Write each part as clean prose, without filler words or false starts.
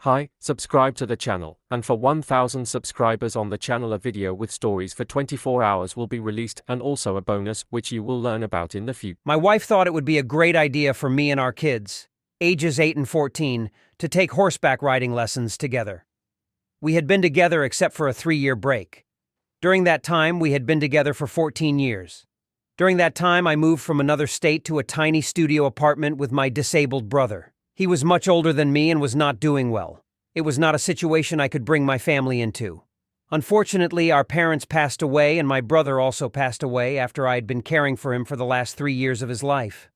Hi, subscribe to the channel, and for 1000 subscribers on the channel a video with stories for 24 hours will be released, and also a bonus which you will learn about in the future. My wife thought it would be a great idea for me and our kids, ages 8 and 14, to take horseback riding lessons together. We had been together except for a 3-year break. During that time, we had been together for 14 years. During that time, I moved from another state to a tiny studio apartment with my disabled brother. He was much older than me and was not doing well. It was not a situation I could bring my family into. Unfortunately, our parents passed away and my brother also passed away after I had been caring for him for the last 3 years of his life.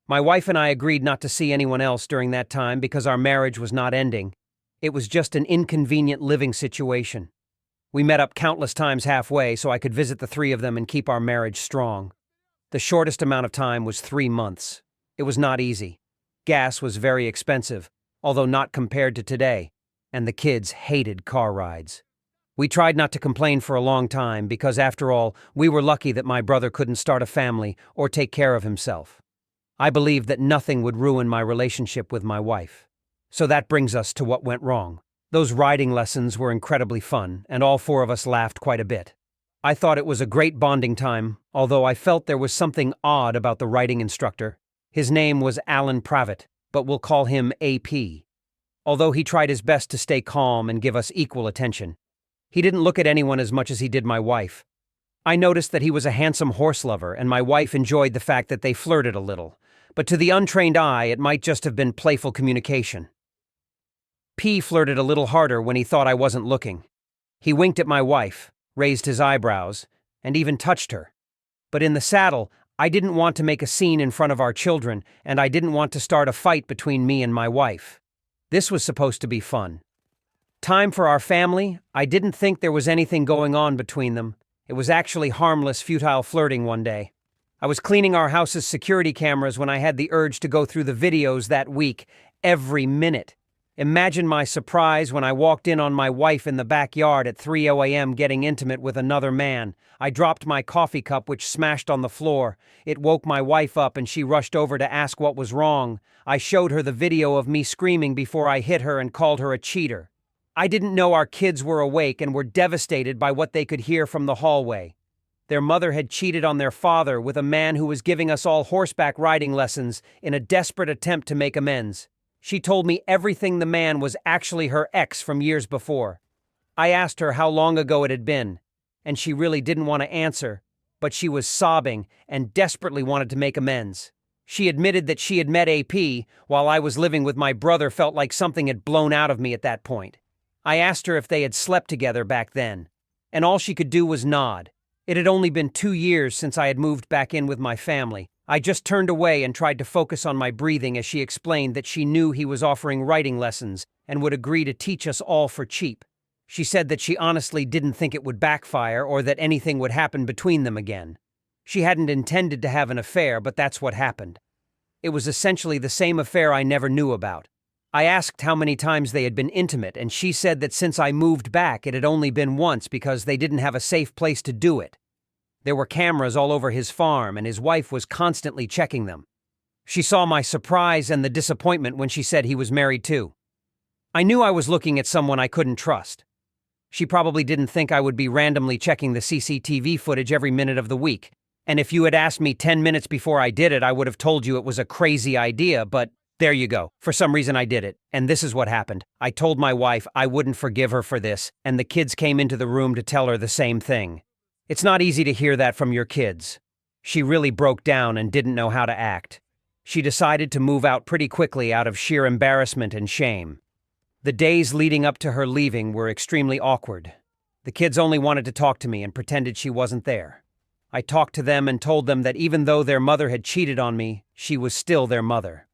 My wife and I agreed not to see anyone else during that time because our marriage was not ending. It was just an inconvenient living situation. We met up countless times halfway so I could visit the three of them and keep our marriage strong. The shortest amount of time was 3 months. It was not easy. Gas was very expensive, although not compared to today, and the kids hated car rides. We tried not to complain for a long time because, after all, we were lucky that my brother couldn't start a family or take care of himself. I believed that nothing would ruin my relationship with my wife. So that brings us to what went wrong. Those riding lessons were incredibly fun, and all 4 of us laughed quite a bit. I thought it was a great bonding time, although I felt there was something odd about the riding instructor. His name was Alan Pravitt, but we'll call him AP. Although he tried his best to stay calm and give us equal attention, he didn't look at anyone as much as he did my wife. I noticed that he was a handsome horse lover, and my wife enjoyed the fact that they flirted a little, but to the untrained eye, it might just have been playful communication. P flirted a little harder when he thought I wasn't looking. He winked at my wife, raised his eyebrows, and even touched her. But in the saddle, I didn't want to make a scene in front of our children, and I didn't want to start a fight between me and my wife. This was supposed to be fun. Time for our family? I didn't think there was anything going on between them. It was actually harmless, futile flirting one day. I was cleaning our house's security cameras when I had the urge to go through the videos that week, every minute. Imagine my surprise when I walked in on my wife in the backyard at 3:00 a.m. getting intimate with another man. I dropped my coffee cup, which smashed on the floor. It woke my wife up and she rushed over to ask what was wrong. I showed her the video of me screaming before I hit her and called her a cheater. I didn't know our kids were awake and were devastated by what they could hear from the hallway. Their mother had cheated on their father with a man who was giving us all horseback riding lessons in a desperate attempt to make amends. She told me everything. The man was actually her ex from years before. I asked her how long ago it had been, and she really didn't want to answer, but she was sobbing and desperately wanted to make amends. She admitted that she had met AP while I was living with my brother. Felt like something had blown out of me at that point. I asked her if they had slept together back then, and all she could do was nod. It had only been 2 years since I had moved back in with my family. I just turned away and tried to focus on my breathing as she explained that she knew he was offering riding lessons and would agree to teach us all for cheap. She said that she honestly didn't think it would backfire or that anything would happen between them again. She hadn't intended to have an affair, but that's what happened. It was essentially the same affair I never knew about. I asked how many times they had been intimate, and she said that since I moved back, it had only been once because they didn't have a safe place to do it. There were cameras all over his farm, and his wife was constantly checking them. She saw my surprise and the disappointment when she said he was married too. I knew I was looking at someone I couldn't trust. She probably didn't think I would be randomly checking the CCTV footage every minute of the week, and if you had asked me 10 minutes before I did it, I would have told you it was a crazy idea, but there you go. For some reason I did it, and this is what happened. I told my wife I wouldn't forgive her for this, and the kids came into the room to tell her the same thing. It's not easy to hear that from your kids. She really broke down and didn't know how to act. She decided to move out pretty quickly out of sheer embarrassment and shame. The days leading up to her leaving were extremely awkward. The kids only wanted to talk to me and pretended she wasn't there. I talked to them and told them that even though their mother had cheated on me, she was still their mother.